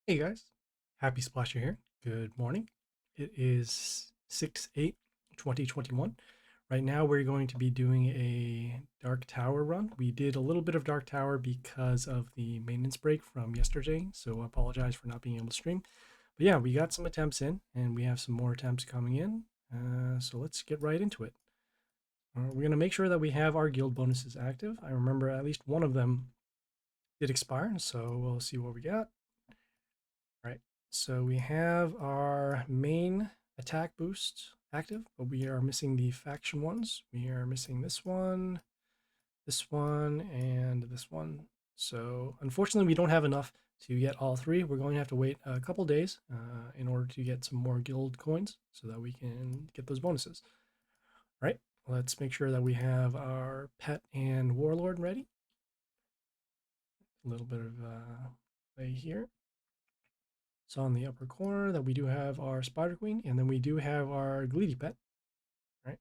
Hey guys, Happy Splasher here. Good morning. It is 6/8/2021. Right now we're going to be doing a Dark Tower run. We did a little bit of Dark Tower because of the maintenance break from yesterday, so I apologize for not being able to stream. But yeah, we got some attempts in, and we have some more attempts coming in. So let's get right into it. We're going to make sure that we have our guild bonuses active. I remember at least one of them did expire, so we'll see what we got. Right. So we have our main attack boost active, but we are missing the faction ones. We are missing this one, and this one. So unfortunately, we don't have enough to get all three. We're going to have to wait a couple days in order to get some more guild coins so that we can get those bonuses. Right. Let's make sure that we have our pet and warlord ready. A little bit of play here. So on the upper corner that we do have our Spider Queen, and then we do have our Gleedy Pet, right?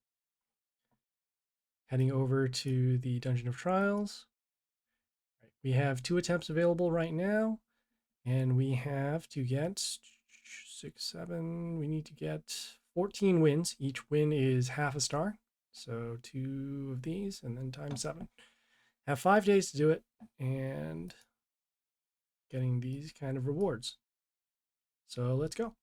Heading over to the Dungeon of Trials. Right. We have 2 attempts available right now, and we have to get 6, 7, we need to get 14 wins. Each win is half a star. So 2 of these, and then times 7. Have 5 days to do it, and getting these kind of rewards. So let's go.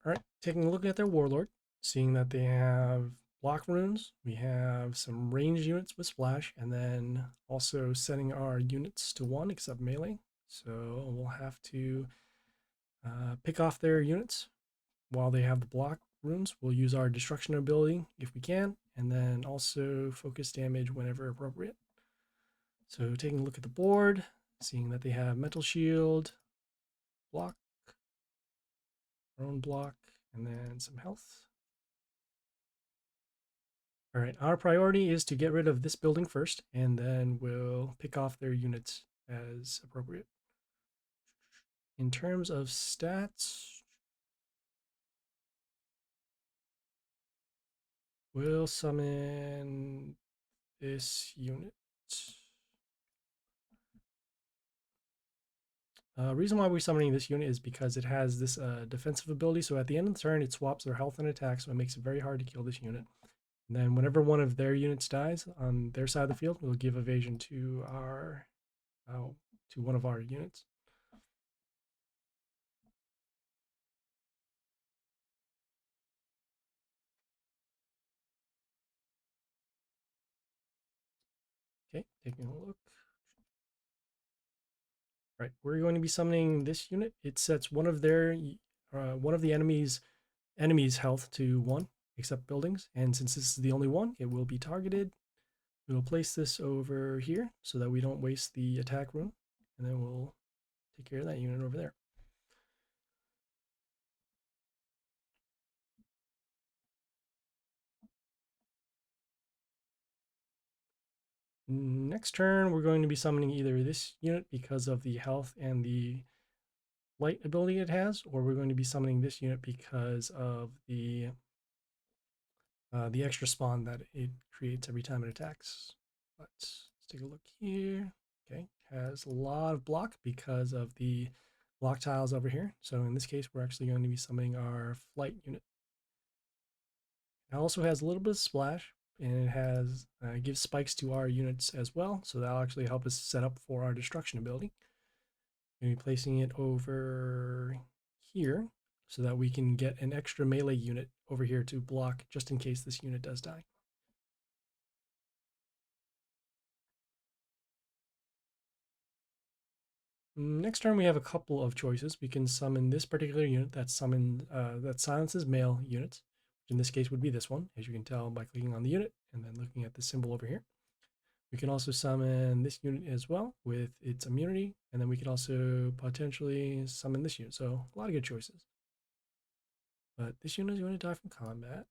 All right, taking a look at their warlord, seeing that they have block runes, we have some ranged units with splash, and then also setting our units to 1 except melee. So we'll have to pick off their units while they have the block runes. We'll use our destruction ability if we can, and then also focus damage whenever appropriate. So taking a look at the board, seeing that they have mental shield, block, our own block, and then some health. All right, our priority is to get rid of this building first, and then we'll pick off their units as appropriate. In terms of stats, we'll summon this unit. Reason why we're summoning this unit is because it has this defensive ability. So at the end of the turn, it swaps their health and attack, so it makes it very hard to kill this unit. And then whenever one of their units dies on their side of the field, we'll give evasion to our to one of our units. Okay, taking a look. Right, we're going to be summoning this unit. It sets one of the enemy's health to 1, except buildings. And since this is the only one, it will be targeted. We will place this over here so that we don't waste the attack rune, and then we'll take care of that unit over there. Next turn, we're going to be summoning either this unit because of the health and the light ability it has, or we're going to be summoning this unit because of the extra spawn that it creates every time it attacks. Let's take a look here. Okay, has a lot of block because of the block tiles over here. So in this case, we're actually going to be summoning our flight unit. It also has a little bit of splash, and it has gives spikes to our units as well. So that'll actually help us set up for our destruction ability. Maybe placing it over here so that we can get an extra melee unit over here to block just in case this unit does die. Next turn, we have a couple of choices. We can summon this particular unit that silences male units, which in this case would be this one, as you can tell by clicking on the unit and then looking at the symbol over here. We can also summon this unit as well with its immunity, and then we can also potentially summon this unit. So a lot of good choices. But this unit is going to die from combat.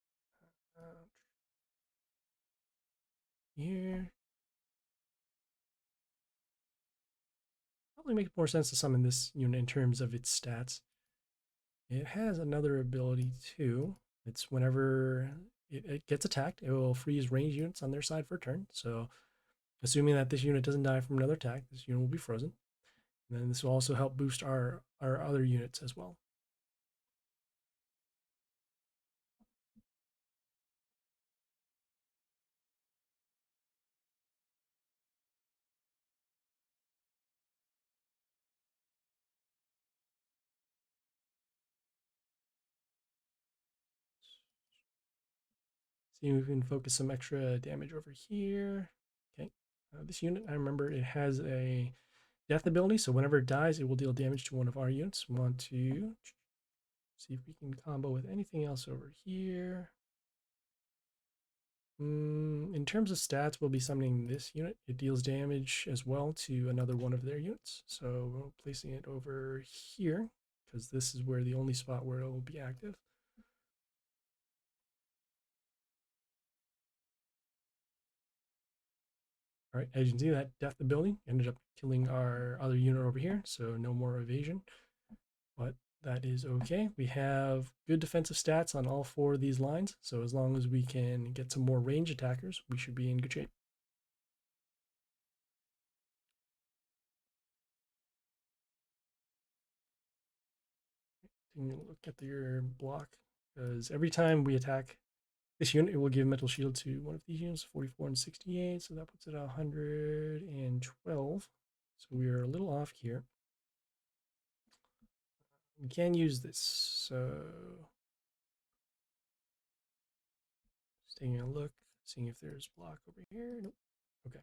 Here. Probably make more sense to summon this unit in terms of its stats. It has another ability too. It's whenever it gets attacked, it will freeze range units on their side for a turn. So, assuming that this unit doesn't die from another attack, this unit will be frozen. And then this will also help boost our other units as well. See if we can focus some extra damage over here. Okay. This unit, I remember it has a death ability, so whenever it dies, it will deal damage to one of our units. We want to see if we can combo with anything else over here. In terms of stats, we'll be summoning this unit. It deals damage as well to another one of their units. So we're placing it over here because this is where the only spot where it will be active. All right, as you can see, that death ability ended up killing our other unit over here, so no more evasion, but that is okay. We have good defensive stats on all four of these lines, so as long as we can get some more range attackers, we should be in good shape. Taking a look at your block, because every time we attack this unit, it will give mental shield to one of these units, 44 and 68, so that puts it at 112. So we are a little off here. We can use this, so just taking a look, seeing if there's block over here. Nope. Okay.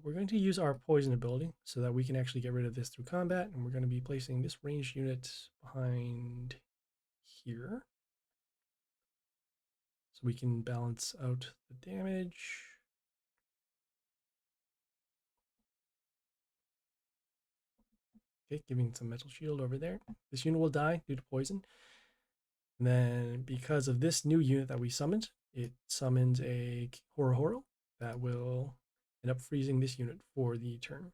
We're going to use our poison ability so that we can actually get rid of this through combat, and we're going to be placing this ranged unit behind here so we can balance out the damage. Okay, giving some metal shield over there. This unit will die due to poison. And then because of this new unit that we summoned, it summons a Horo that will end up freezing this unit for the turn.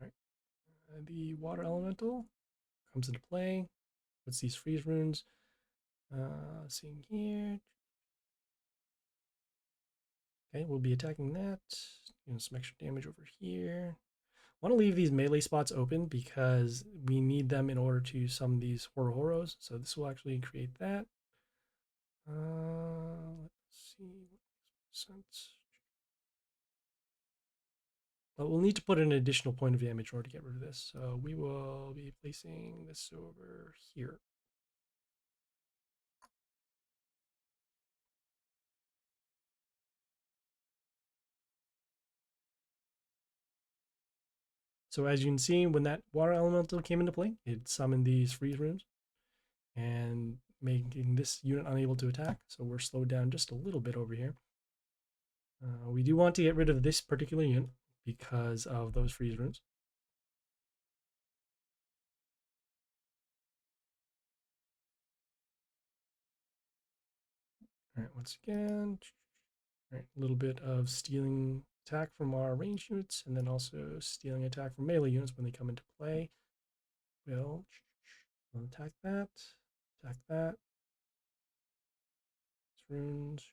All right. The water elemental comes into play. Puts these freeze runes. Seeing here. Okay, we'll be attacking that. Some extra damage over here. I want to leave these melee spots open because we need them in order to summon these Horos. So this will actually create that. Let's see what sense. But we'll need to put an additional point of damage in order to get rid of this. So we will be placing this over here. So as you can see, when that water elemental came into play, it summoned these freeze runes and making this unit unable to attack. So we're slowed down just a little bit over here. We do want to get rid of this particular unit because of those freeze runes. All right, once again, all right, a little bit of stealing attack from our ranged units, and then also stealing attack from melee units when they come into play. We'll attack that, attack that. Runes.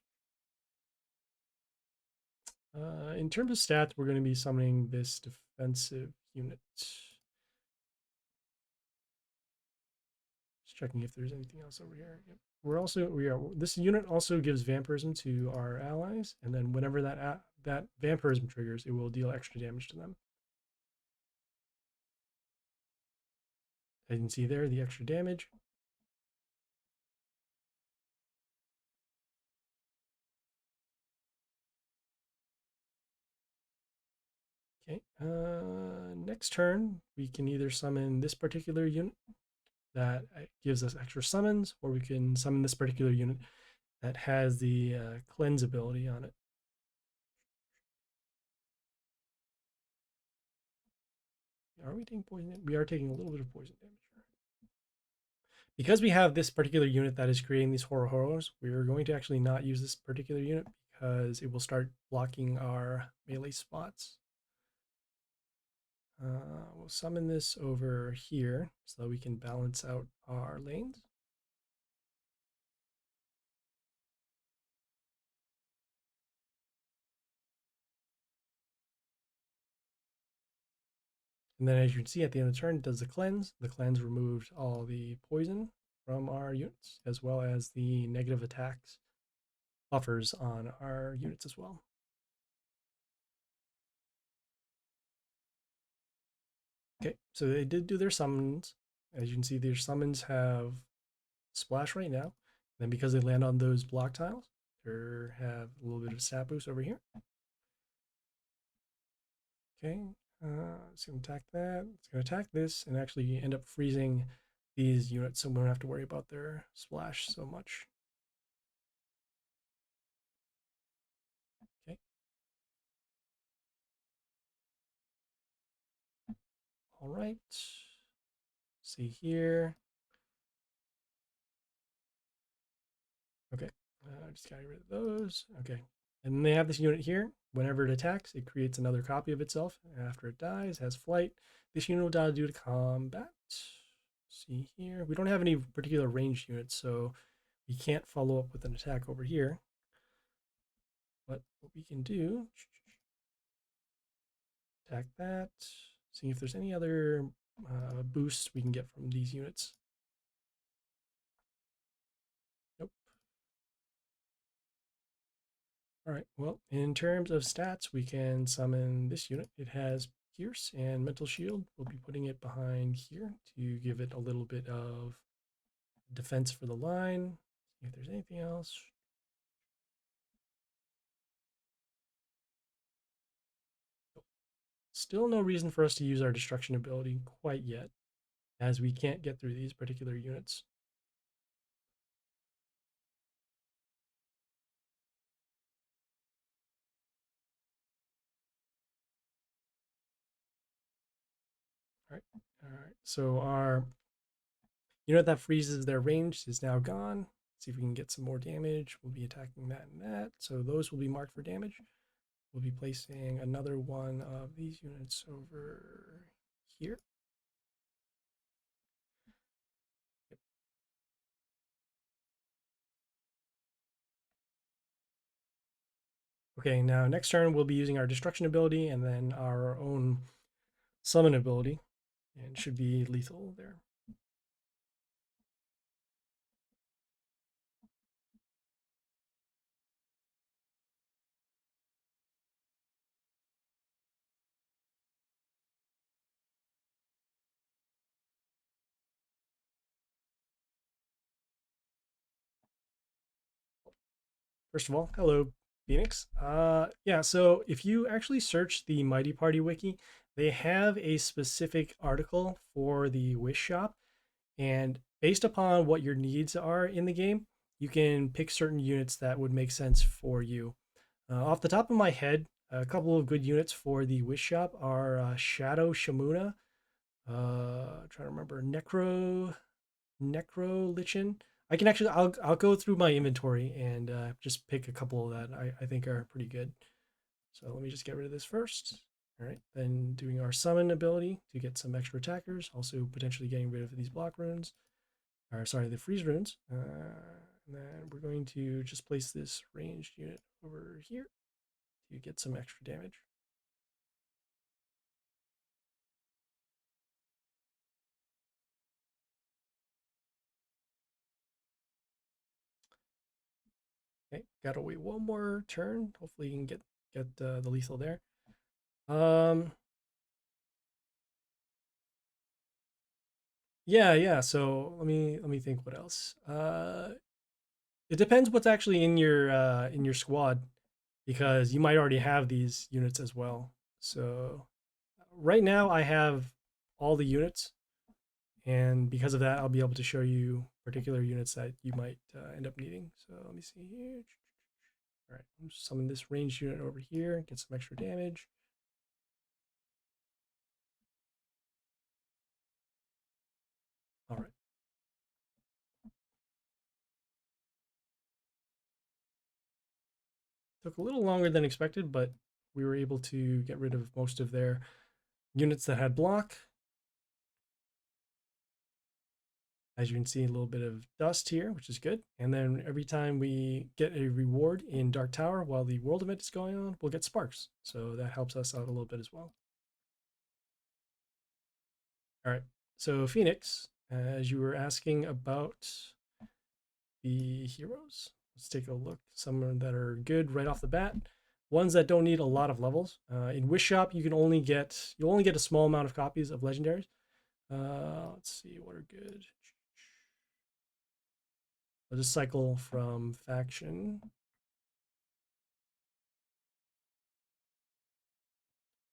In terms of stats, we're going to be summoning this defensive unit. Just checking if there's anything else over here. Yep. This unit also gives vampirism to our allies, and then whenever that vampirism triggers, it will deal extra damage to them. As you can see there, the extra damage. Okay. Next turn, we can either summon this particular unit that gives us extra summons, or we can summon this particular unit that has the cleanse ability on it. Are we taking poison? We are taking a little bit of poison damage. Because we have this particular unit that is creating these horrors, we're going to actually not use this particular unit because it will start blocking our melee spots. We'll summon this over here so that we can balance out our lanes. And then as you can see at the end of the turn, it does the cleanse. The cleanse removed all the poison from our units, as well as the negative attacks buffers on our units as well. Okay, so they did do their summons. As you can see, their summons have splash right now. Then because they land on those block tiles, they have a little bit of stat boost over here. Okay, it's going to attack that. It's going to attack this and actually end up freezing these units, so we don't have to worry about their splash so much. Okay. All right. See here. Okay. Just got rid of those. Okay. And then they have this unit here. Whenever it attacks, it creates another copy of itself. After it dies, has flight. This unit will die due to combat. See here. We don't have any particular ranged units, so we can't follow up with an attack over here. But what we can do, attack that. See if there's any other boosts we can get from these units. Nope. All right, well, in terms of stats, we can summon this unit. It has Pierce and Mental Shield. We'll be putting it behind here to give it a little bit of defense for the line. See if there's anything else. Still no reason for us to use our destruction ability quite yet, as we can't get through these particular units. All right, all right. So our unit that freezes their range is now gone. See if we can get some more damage. We'll be attacking that and that. So those will be marked for damage. We'll be placing another one of these units over here. Yep. Okay, now next turn we'll be using our destruction ability and then our own summon ability, and should be lethal there. First of all, hello, Phoenix. Yeah, so if you actually search the Mighty Party wiki, they have a specific article for the Wish Shop, and based upon what your needs are in the game, you can pick certain units that would make sense for you. Off the top of my head, a couple of good units for the Wish Shop are Shadow Shamuna, trying to remember Necro Lichen. I can actually I'll go through my inventory and just pick a couple that I think are pretty good. So let me just get rid of this first. All right, then doing our summon ability to get some extra attackers, also potentially getting rid of these block runes, or sorry, the freeze runes. And then we're going to just place this ranged unit over here to get some extra damage. Okay, gotta wait one more turn. Hopefully you can get the lethal there. Um, yeah. So let me think what else. It depends what's actually in your squad, because you might already have these units as well. So right now I have all the units, and because of that, I'll be able to show you particular units that you might end up needing. So let me see here. All right, I'm just summon this ranged unit over here, get some extra damage. All right. Took a little longer than expected, but we were able to get rid of most of their units that had block. As you can see, a little bit of dust here, which is good. And then every time we get a reward in Dark Tower while the world event is going on, we'll get sparks. So that helps us out a little bit as well. All right. So Phoenix, as you were asking about the heroes, let's take a look. Some that are good right off the bat. Ones that don't need a lot of levels. In Wish Shop, you'll only get a small amount of copies of Legendaries. Let's see what are good. I'll just cycle from faction.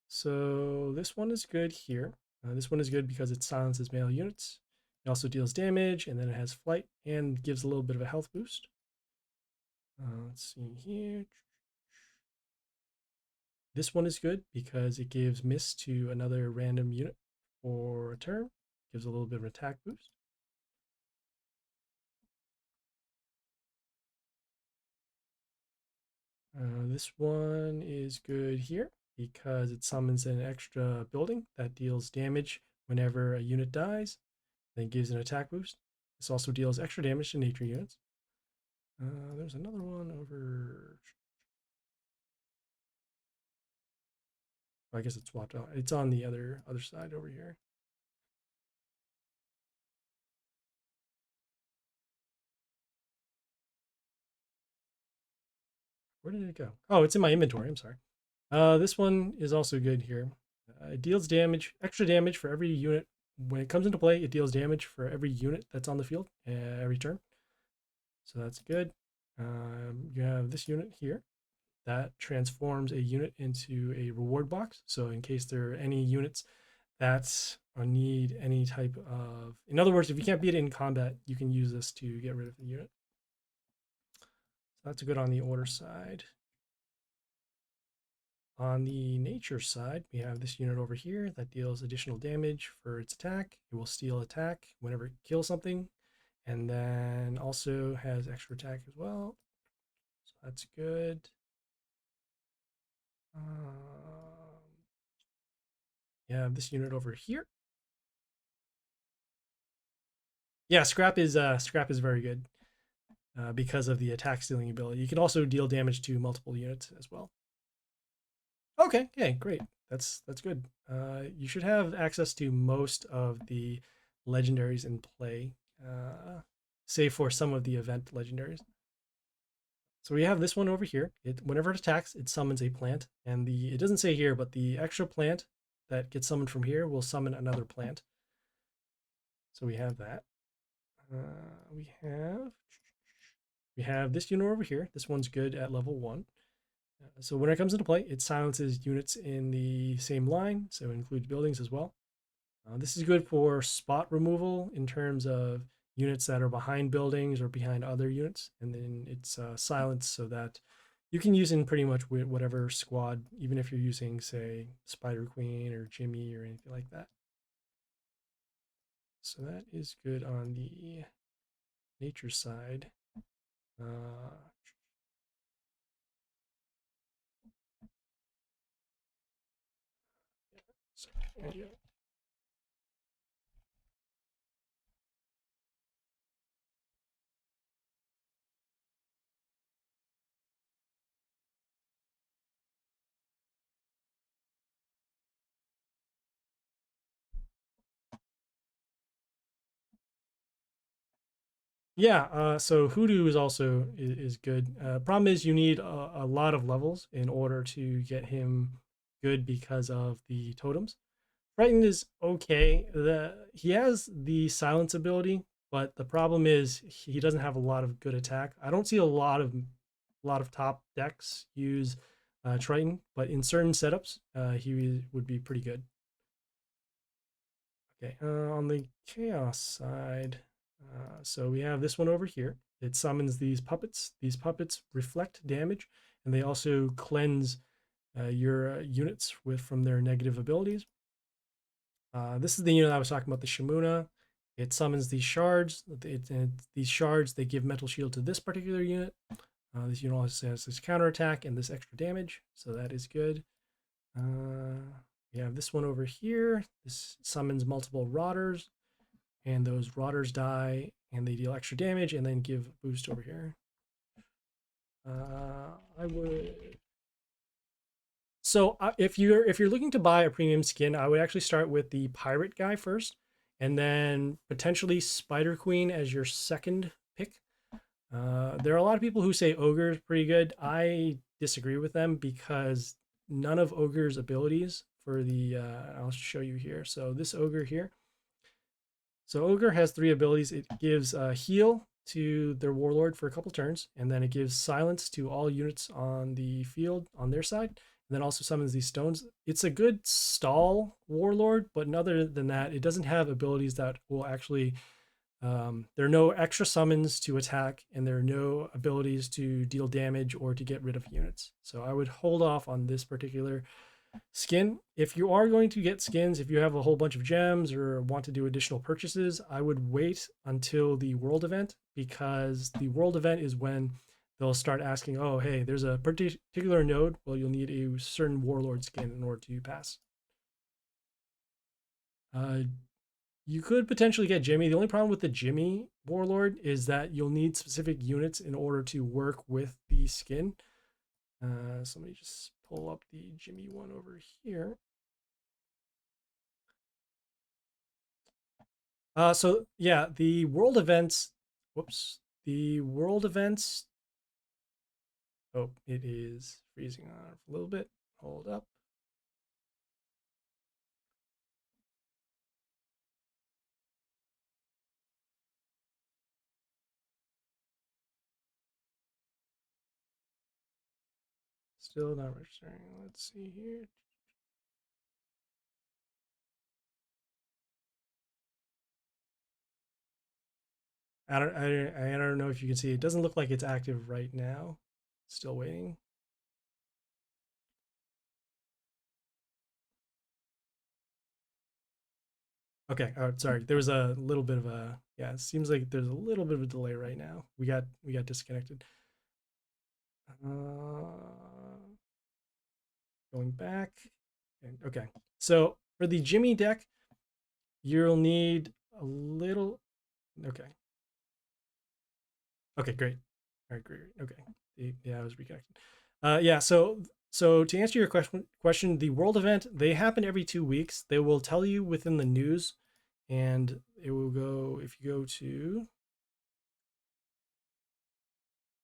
So this one is good here. This one is good because it silences melee units. It also deals damage, and then it has flight and gives a little bit of a health boost. Let's see here. This one is good because it gives miss to another random unit for a turn. Gives a little bit of an attack boost. This one is good here because it summons an extra building that deals damage whenever a unit dies, then gives an attack boost. This also deals extra damage to nature units. There's another one over. I guess it's swapped out. It's on the other side over here. Where did it go? Oh, it's in my inventory. I'm sorry. This one is also good here. It deals damage, extra damage for every unit. When it comes into play, it deals damage for every unit that's on the field every turn. So that's good. You have this unit here that transforms a unit into a reward box. So in case there are any units that need any type of, in other words, if you can't beat it in combat, you can use this to get rid of the unit. So that's good on the order side. On the nature side, we have this unit over here that deals additional damage for its attack. It will steal attack whenever it kills something, and then also has extra attack as well. So that's good. You have this unit over here. Yeah, scrap is very good because of the attack stealing ability. You can also deal damage to multiple units as well. Okay, yeah, great. That's good. You should have access to most of the legendaries in play, save for some of the event legendaries. So we have this one over here. Whenever it attacks, it summons a plant, and it doesn't say here, but the extra plant that gets summoned from here will summon another plant. So we have that. We have this unit over here. This one's good at level 1. So when it comes into play, it silences units in the same line, so it includes buildings as well. This is good for spot removal in terms of units that are behind buildings or behind other units, and then it's silenced so that you can use in pretty much whatever squad, even if you're using, say, Spider Queen or Jimmy or anything like that. So that is good on the nature side. So, yeah. Yeah, so Hoodoo is also is good. Problem is you need a lot of levels in order to get him good because of the totems. Frightened is okay. He has the silence ability, but the problem is he doesn't have a lot of good attack. I don't see a lot of top decks use Triton, but in certain setups, he would be pretty good. Okay, on the chaos side, so we have this one over here. It summons these puppets. These puppets reflect damage, and they also cleanse your units from their negative abilities. This is the unit I was talking about, the Shimuna. It summons these shards. These shards, they give mental shield to this particular unit. This unit also has this counterattack and this extra damage, so that is good. We have this one over here. This summons multiple Rotters, and those Rotters die, and they deal extra damage, and then give boost over here. I would. So if you're looking to buy a premium skin, I would actually start with the pirate guy first, and then potentially Spider Queen as your second pick. There are a lot of people who say Ogre is pretty good. I disagree with them because none of Ogre's abilities for the I'll show you here. So this Ogre here. So Ogre has 3 abilities. It gives heal to their warlord for a couple turns, and then it gives silence to all units on the field on their side, and then also summons these stones. It's a good stall warlord, but other than that, it doesn't have abilities that will actually there are no extra summons to attack, and there are no abilities to deal damage or to get rid of units. So I would hold off on this particular skin. If you are going to get skins, if you have a whole bunch of gems or want to do additional purchases, I would wait until the world event, because the world event is when they'll start asking, oh, hey, there's a particular node. Well, you'll need a certain warlord skin in order to pass. You could potentially get Jimmy. The only problem with the Jimmy Warlord is that you'll need specific units in order to work with the skin. So let me just pull up the Jimmy one over here. So yeah, the world events. Whoops, the world events. Oh, it is freezing on a little bit. Hold up. Still not registering. Let's see here. I don't know if you can see. It doesn't look like it's active right now. Still waiting. Okay. Sorry. There was a little bit of a, yeah. It seems like there's a little bit of a delay right now. We got disconnected. Going back. Okay. So for the Jimmy deck, you'll need a little. Okay. Okay. Great. All right. Great. Okay. Yeah, I was reconnected. Yeah. So to answer your question, the world event, they happen every 2 weeks. They will tell you within the news, and it will go, if you go to,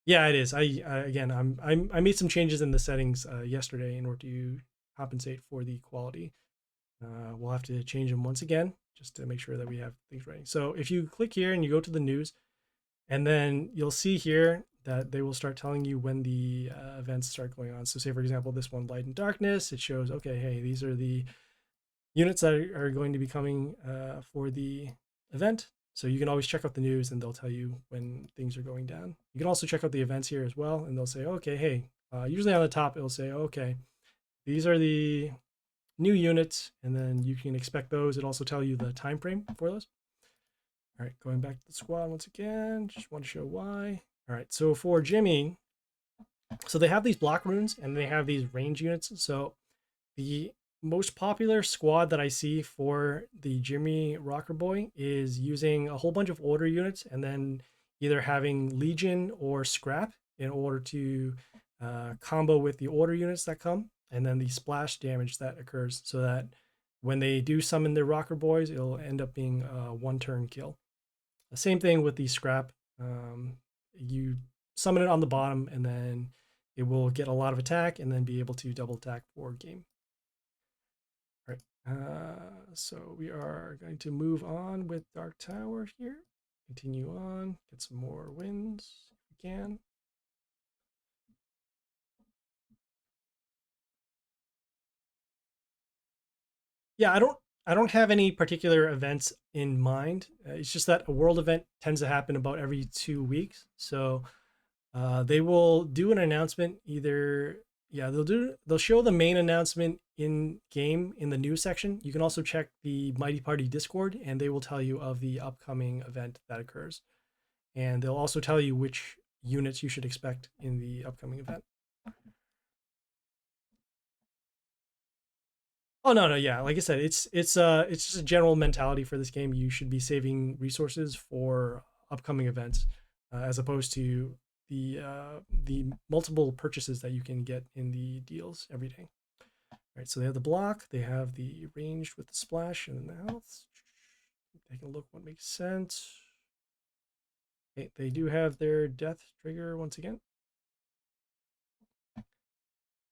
yeah, it is. I again, I made some changes in the settings yesterday in order to compensate for the quality. We'll have to change them once again just to make sure that we have things ready. So if you click here and you go to the news, and then you'll see here that they will start telling you when the events start going on. So say for example, this one, Light and Darkness, it shows, okay, hey, these are the units that are going to be coming for the event. So you can always check out the news, and they'll tell you when things are going down. You can also check out the events here as well, and they'll say, okay, hey, usually on the top, it'll say, okay, these are the new units, and then you can expect those. It also tell you the time frame for those. All right, going back to the squad once again, just want to show why. All right, so for Jimmy, so they have these block runes and they have these range units. So the most popular squad that I see for the Jimmy Rocker Boy is using a whole bunch of order units and then either having Legion or Scrap in order to combo with the order units that come, and then the splash damage that occurs, so that when they do summon their Rocker Boys, it'll end up being a 1-turn kill. The same thing with the Scrap. You summon it on the bottom, and then it will get a lot of attack and then be able to double attack for game. All right. So we are going to move on with Dark Tower here. Continue on, get some more wins if we can. Yeah, I don't have any particular events in mind. It's just that a world event tends to happen about every 2 weeks. So they will do an announcement either. Yeah, they'll show the main announcement in game in the news section. You can also check the Mighty Party Discord, and they will tell you of the upcoming event that occurs. And they'll also tell you which units you should expect in the upcoming event. Oh no, no, yeah. Like I said, it's just a general mentality for this game. You should be saving resources for upcoming events, as opposed to the multiple purchases that you can get in the deals every day. All right, so they have the block, they have the ranged with the splash, and then the health. Take a look what makes sense. Okay, they do have their death trigger once again.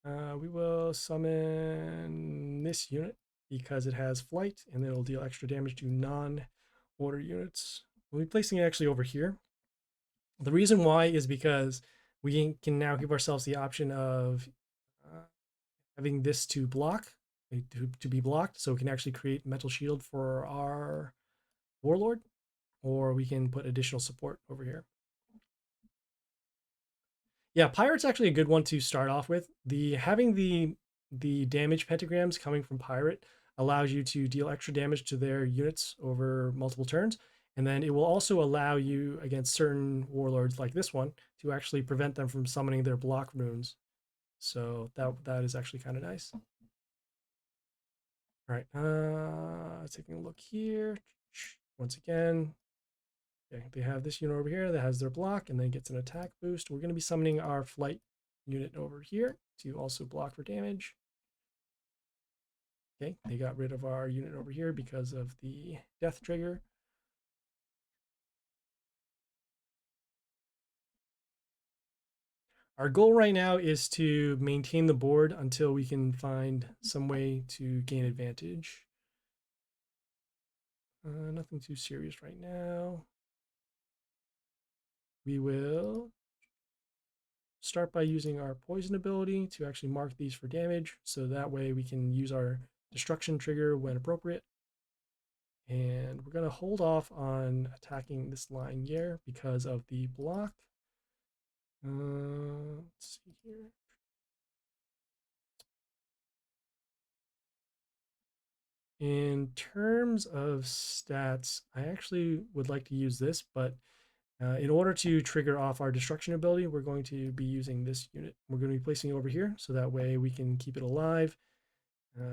We will summon this unit because it has flight and it'll deal extra damage to non-order units. We'll be placing it actually over here. The reason why is because we can now give ourselves the option of having this to block, to be blocked, so we can actually create mental shield for our warlord, or we can put additional support over here. Yeah, pirate's actually a good one to start off with. The having the damage pentagrams coming from pirate allows you to deal extra damage to their units over multiple turns, and then it will also allow you against certain warlords like this one to actually prevent them from summoning their block runes. So that is actually kind of nice. All right, taking a look here. Once again, okay, they have this unit over here that has their block and then gets an attack boost. We're going to be summoning our flight unit over here to also block for damage. Okay, they got rid of our unit over here because of the death trigger. Our goal right now is to maintain the board until we can find some way to gain advantage. Nothing too serious right now. We will start by using our poison ability to actually mark these for damage, so that way we can use our destruction trigger when appropriate. And we're going to hold off on attacking this line here because of the block. Let's see here. In terms of stats, I actually would like to use this, but in order to trigger off our destruction ability, we're going to be using this unit. We're going to be placing it over here, so that way we can keep it alive.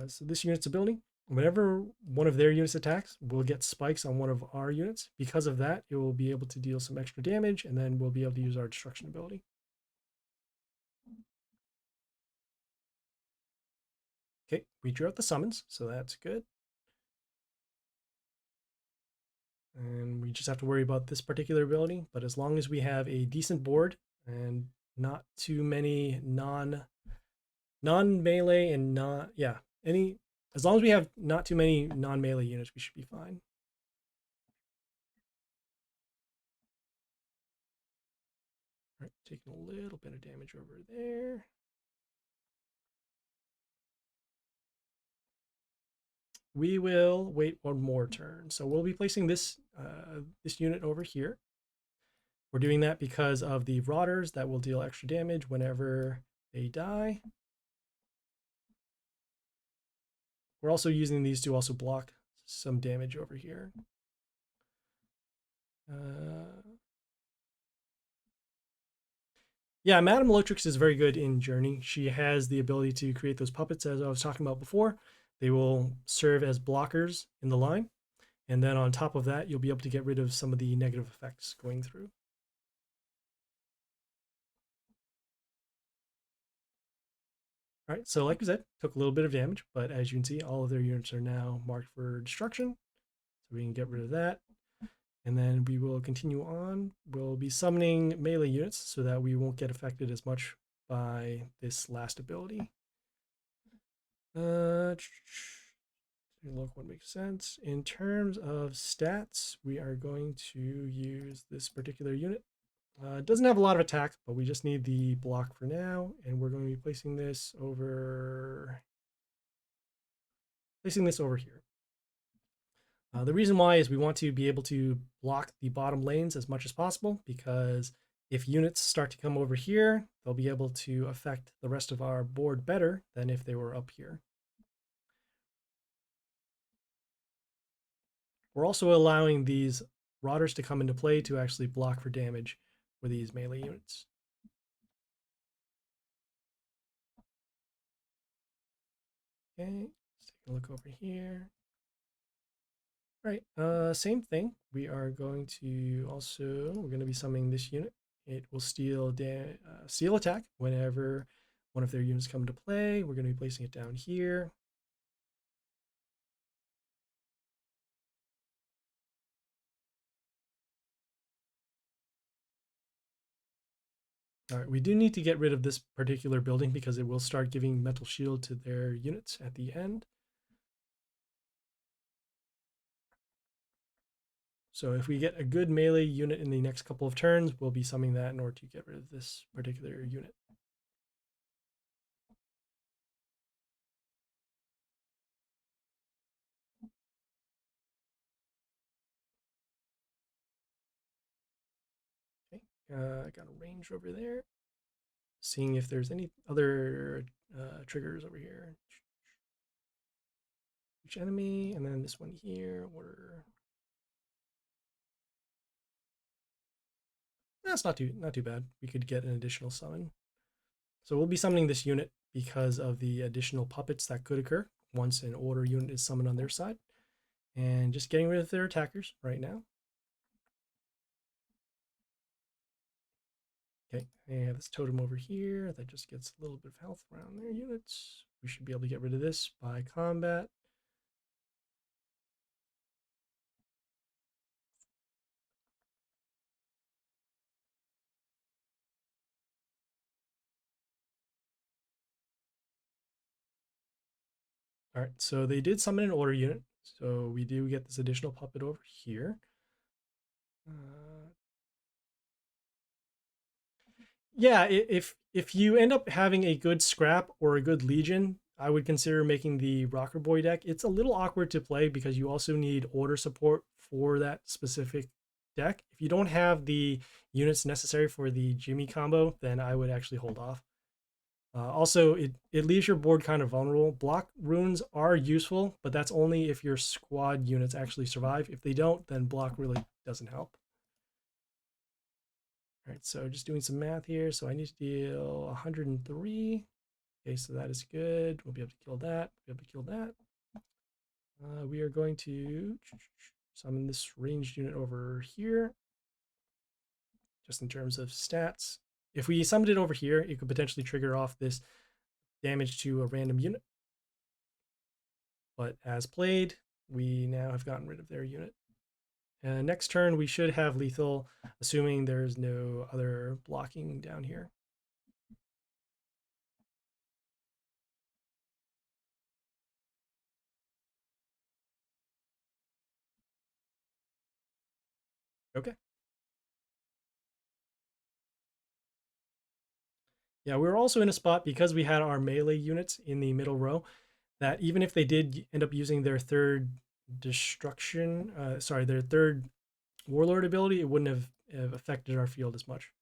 So this unit's ability, whenever one of their units attacks, we'll get spikes on one of our units. Because of that, it will be able to deal some extra damage, and then we'll be able to use our destruction ability. Okay, we drew out the summons, so that's good. And we just have to worry about this particular ability, but as long as we have a decent board and not too many non-melee and not, yeah, any, as long as we have not too many non-melee units, we should be fine. All right, taking a little bit of damage over there. We will wait one more turn. So we'll be placing this this unit over here. We're doing that because of the rotters that will deal extra damage whenever they die. We're also using these to also block some damage over here. Yeah, Madame Lotrix is very good in Journey. She has the ability to create those puppets, as I was talking about before. They will serve as blockers in the line. And then on top of that, you'll be able to get rid of some of the negative effects going through. All right, so like we said, took a little bit of damage, but as you can see, all of their units are now marked for destruction. So we can get rid of that. And then we will continue on. We'll be summoning melee units so that we won't get affected as much by this last ability. Look what makes sense. In terms of stats, we are going to use this particular unit. It doesn't have a lot of attack, but we just need the block for now, and we're going to be placing this over here. The reason why is we want to be able to block the bottom lanes as much as possible, because if units start to come over here, they'll be able to affect the rest of our board better than if they were up here. We're also allowing these rotters to come into play to actually block for damage for these melee units. Okay, let's take a look over here. All right, same thing. We are going to also, we're going to be summoning this unit. It will steal attack whenever one of their units come to play. We're going to be placing it down here. All right, we do need to get rid of this particular building because it will start giving mental shield to their units at the end. So if we get a good melee unit in the next couple of turns, we'll be summoning that in order to get rid of this particular unit. Okay, I got a range over there. Seeing if there's any other triggers over here. Each enemy, and then this one here. That's not too bad. We could get an additional summon. So we'll be summoning this unit because of the additional puppets that could occur once an order unit is summoned on their side. And just getting rid of their attackers right now. Okay, I have this totem over here that just gets a little bit of health around their units. We should be able to get rid of this by combat. All right, so they did summon an order unit. So we do get this additional puppet over here. Yeah, if you end up having a good scrap or a good legion, I would consider making the Rocker Boy deck. It's a little awkward to play because you also need order support for that specific deck. If you don't have the units necessary for the Jimmy combo, then I would actually hold off. Also, it leaves your board kind of vulnerable. Block runes are useful, but that's only if your squad units actually survive. If they don't, then block really doesn't help. All right, so just doing some math here. So I need to deal 103. Okay, so that is good. We'll be able to kill that. We'll be able to kill that. We are going to summon this ranged unit over here. Just in terms of stats. If we summoned it over here, it could potentially trigger off this damage to a random unit. But as played, we now have gotten rid of their unit. Next turn, we should have lethal, assuming there's no other blocking down here. Okay. Yeah, we were also in a spot because we had our melee units in the middle row that even if they did end up using their third destruction, their third warlord ability, it wouldn't have affected our field as much.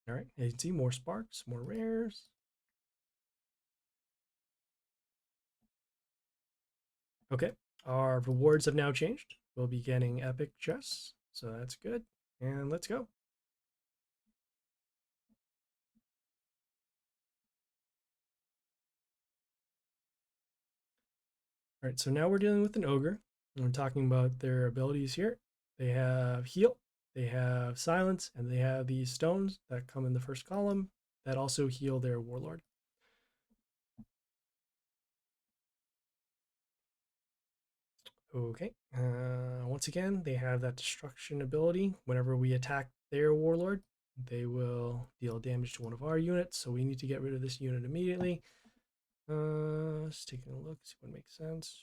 All right, you can see more sparks, more rares. Okay, our rewards have now changed. We'll be getting epic chests, so that's good. And let's go. All right, so now we're dealing with an ogre. And we're talking about their abilities here. They have heal, they have silence, and they have these stones that come in the first column that also heal their warlord. Okay. Once again, they have that destruction ability. Whenever we attack their warlord, they will deal damage to one of our units. So we need to get rid of this unit immediately. Just taking a look, see what makes sense.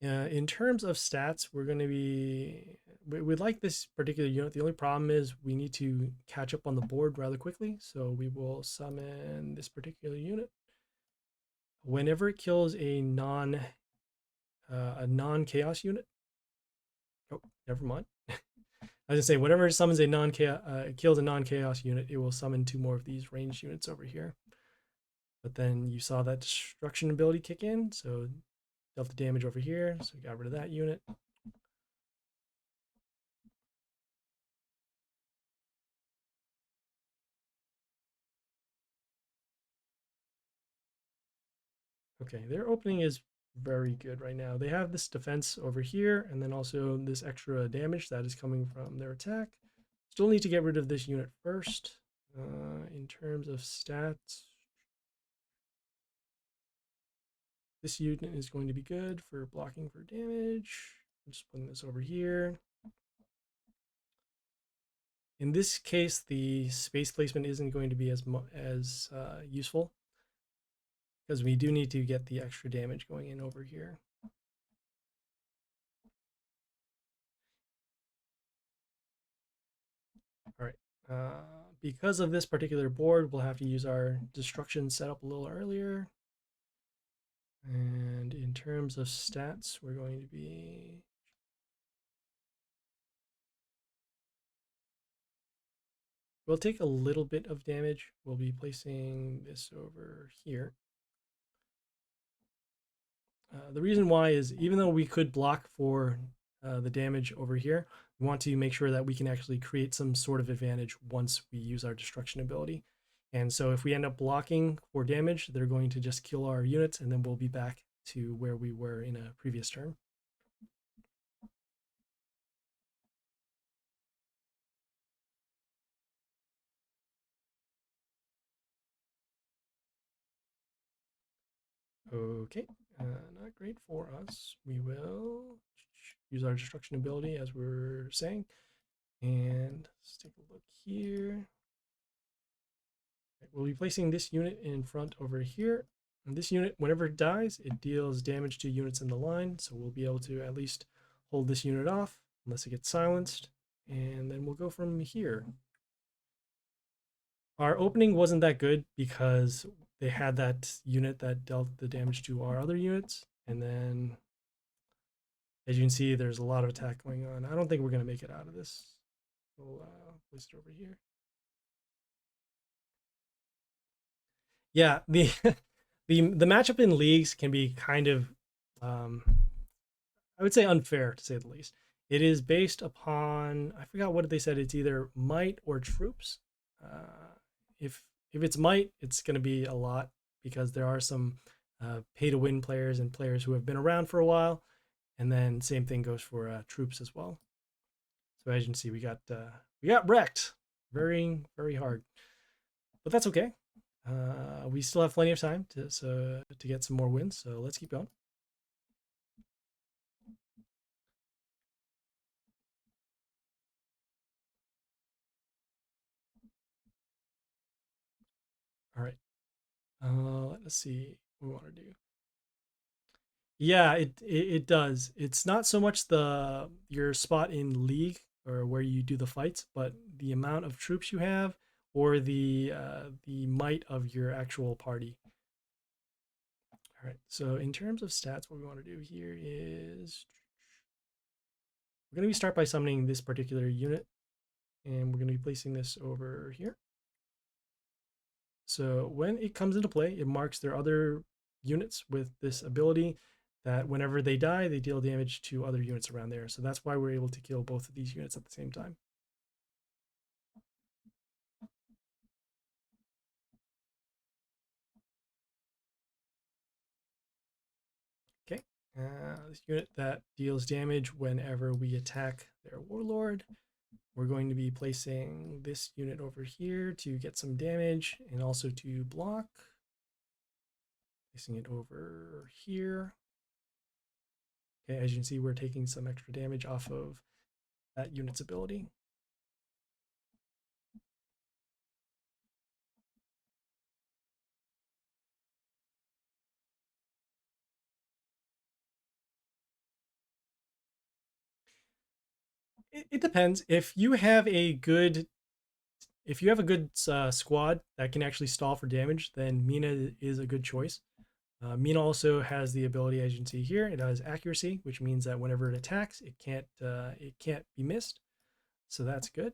In terms of stats, we'd like this particular unit. The only problem is we need to catch up on the board rather quickly. So we will summon this particular unit. Whenever it kills a non-chaos unit. Oh, never mind. I was gonna say, whenever it summons a non-chaos, kills a non-chaos unit, it will summon 2 more of these ranged units over here. But then you saw that destruction ability kick in, so dealt the damage over here, so we got rid of that unit. Okay, their opening is very good right now. They have this defense over here, and then also this extra damage that is coming from their attack. Still need to get rid of this unit first. In terms of stats, this unit is going to be good for blocking for damage. I'm just putting this over here. In this case, the space placement isn't going to be as useful because we do need to get the extra damage going in over here. All right. Because of this particular board, we'll have to use our destruction setup a little earlier. And in terms of stats, we're going to be... We'll take a little bit of damage. We'll be placing this over here. The reason why is even though we could block for the damage over here, we want to make sure that we can actually create some sort of advantage once we use our destruction ability. And so if we end up blocking for damage, they're going to just kill our units, and then we'll be back to where we were in a previous turn. Okay, not great for us. We will use our destruction ability as we're saying. And let's take a look here. We'll be placing this unit in front over here. And this unit, whenever it dies, it deals damage to units in the line. So we'll be able to at least hold this unit off unless it gets silenced. And then we'll go from here. Our opening wasn't that good because they had that unit that dealt the damage to our other units. And then, as you can see, there's a lot of attack going on. I don't think we're going to make it out of this. We'll place it over here. Yeah, the the matchup in leagues can be kind of I would say unfair to say the least. It is based upon, I forgot what they said. It's either might or troops. Uh, if it's might, it's going to be a lot because there are some pay to win players and players who have been around for a while, and then same thing goes for troops as well. So as you can see, we got wrecked, very hard, but that's okay. We still have plenty of time to get some more wins, so let's keep going. All right. Let's see what we want to do. Yeah, it does. It's not so much the your spot in league or where you do the fights, but the amount of troops you have or the might of your actual party. All right. So in terms of stats, what we want to do here is we're going to start by summoning this particular unit, and we're going to be placing this over here. So when it comes into play, it marks their other units with this ability that whenever they die, they deal damage to other units around there. So that's why we're able to kill both of these units at the same time. Okay, this unit that deals damage whenever we attack their warlord. We're going to be placing this unit over here to get some damage and also to block. Placing it over here. Okay, as you can see, we're taking some extra damage off of that unit's ability. It depends. If you have a good squad that can actually stall for damage, then Mina is a good choice. Mina also has the ability, as you can see here, it has accuracy, which means that whenever it attacks, it can't be missed. So that's good.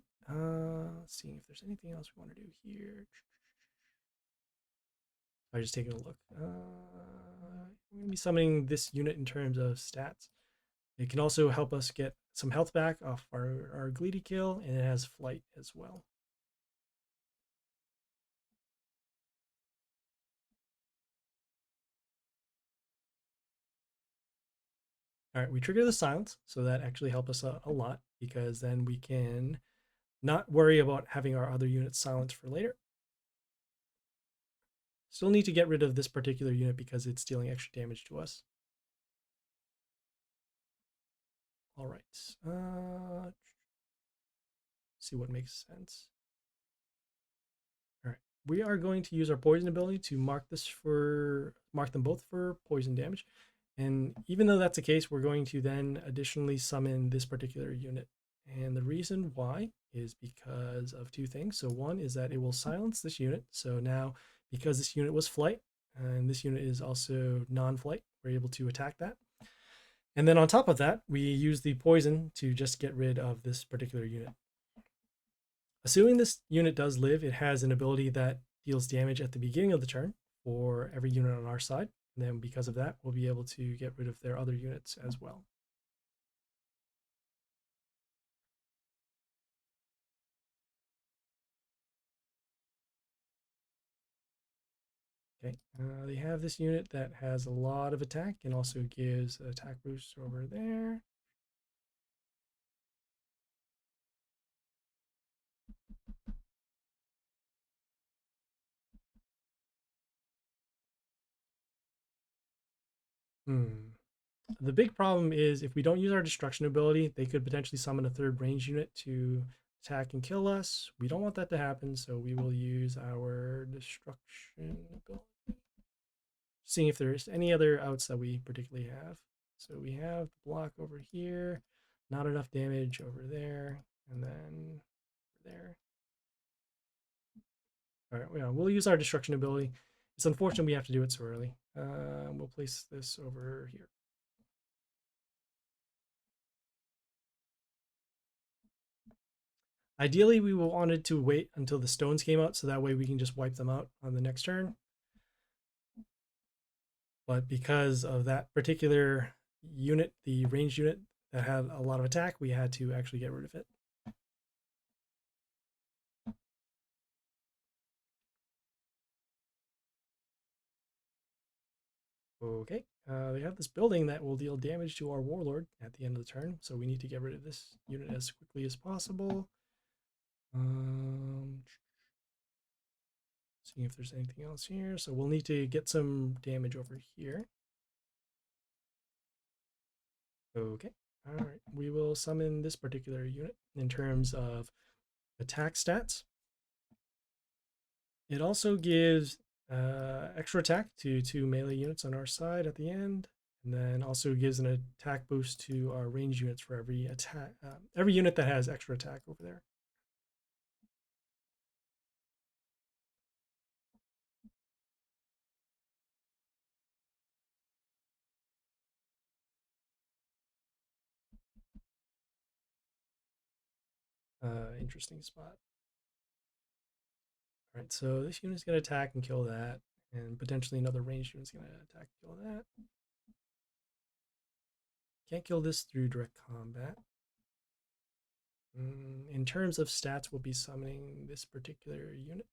Seeing if there's anything else we want to do here. I'm just taking a look. We're going to be summoning this unit in terms of stats. It can also help us get some health back off our greedy kill, and it has flight as well. All right, we trigger the silence, so that actually helps us a lot because then we can not worry about having our other units silenced for later. Still need to get rid of this particular unit because it's dealing extra damage to us. All right, see what makes sense. All right, we are going to use our poison ability to mark them both for poison damage. And even though that's the case, we're going to then additionally summon this particular unit. And the reason why is because of two things. So one is that it will silence this unit. So now, because this unit was flight, and this unit is also non-flight, we're able to attack that. And then on top of that, we use the poison to just get rid of this particular unit. Assuming this unit does live, it has an ability that deals damage at the beginning of the turn for every unit on our side. And then because of that, we'll be able to get rid of their other units as well. Okay, they have this unit that has a lot of attack and also gives attack boost over there. The big problem is if we don't use our destruction ability, they could potentially summon a third range unit to attack and kill us. We don't want that to happen, so we will use our destruction ability. Seeing if there's any other outs that we particularly have. So we have the block over here, not enough damage over there, and then there. All right, yeah, we'll use our destruction ability. It's unfortunate we have to do it so early. We'll place this over here. Ideally, we wanted to wait until the stones came out so that way we can just wipe them out on the next turn. But because of that particular unit, the ranged unit that had a lot of attack, we had to actually get rid of it. Okay, they have this building that will deal damage to our warlord at the end of the turn, so we need to get rid of this unit as quickly as possible. Seeing if there's anything else here. So we'll need to get some damage over here. Okay. All right. We will summon this particular unit in terms of attack stats. It also gives extra attack to 2 melee units on our side at the end, and then also gives an attack boost to our range units for every attack, every unit that has extra attack over there. Interesting spot. All right, so this unit's going to attack and kill that, and potentially another ranged unit's going to attack and kill that. Can't kill this through direct combat. In terms of stats, we'll be summoning this particular unit.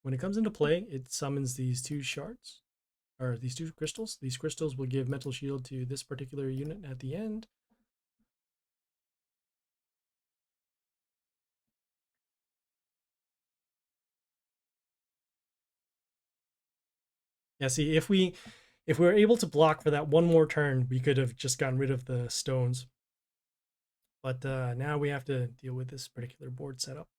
When it comes into play, it summons these 2 shards, or these 2 crystals. These crystals will give mental shield to this particular unit at the end. Yeah, see, if we were able to block for that one more turn, we could have just gotten rid of the stones. But now we have to deal with this particular board setup.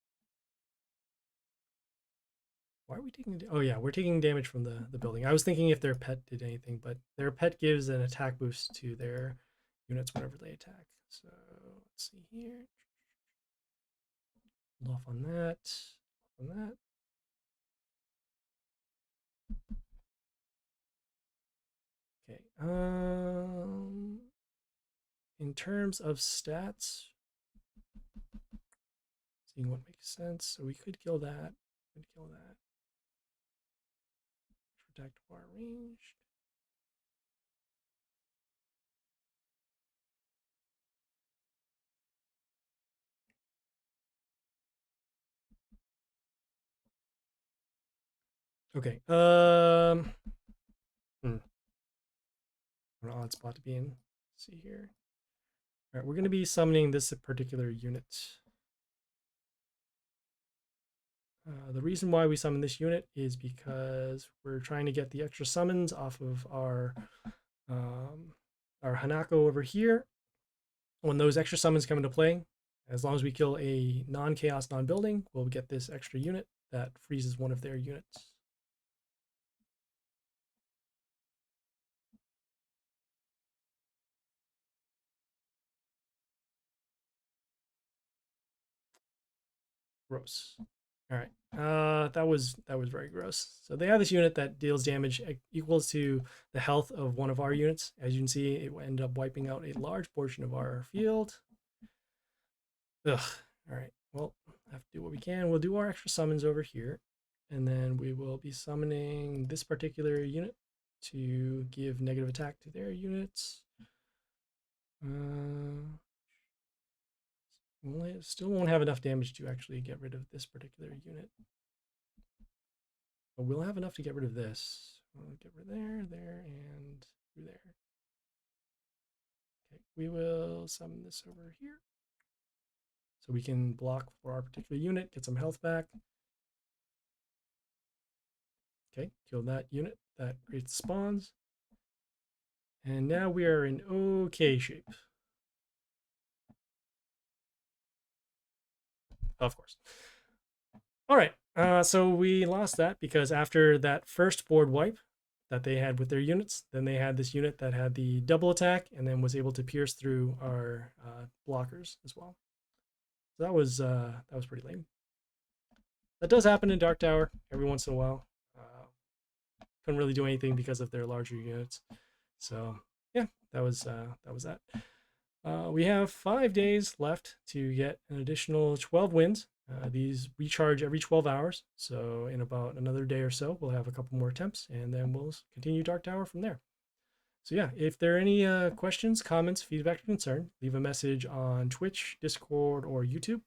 Why are we taking? Oh yeah, we're taking damage from the building. I was thinking if their pet did anything, but their pet gives an attack boost to their units whenever they attack. So let's see here. Hold off on that. On that. Okay. In terms of stats, being what makes sense. So we could kill that. Could kill that. Protect our range. Okay. An odd spot to be in. Let's see here. All right, we're going to be summoning this particular unit. The reason why we summon this unit is because we're trying to get the extra summons off of our Hanako over here. When those extra summons come into play, as long as we kill a non-chaos, non-building, we'll get this extra unit that freezes one of their units. Gross. All right. That was very gross. So they have this unit that deals damage equals to the health of one of our units. As you can see, it will end up wiping out a large portion of our field. Ugh. All right. Well, I have to do what we can. We'll do our extra summons over here, and then we will be summoning this particular unit to give negative attack to their units. Still won't have enough damage to actually get rid of this particular unit. But we'll have enough to get rid of this. We'll get rid of there, and through there. Okay, we will summon this over here. So we can block for our particular unit, get some health back. Okay, kill that unit. That creates spawns. And now we are in okay shape. Of course. All right, so we lost that because after that first board wipe that they had with their units, then they had this unit that had the double attack and then was able to pierce through our blockers as well. So that was pretty lame. That does happen in Dark Tower every once in a while. Couldn't really do anything because of their larger units. So yeah, that was that. We have 5 days left to get an additional 12 wins. These recharge every 12 hours. So in about another day or so, we'll have a couple more attempts and then we'll continue Dark Tower from there. So yeah, if there are any questions, comments, feedback, or concern, leave a message on Twitch, Discord, or YouTube.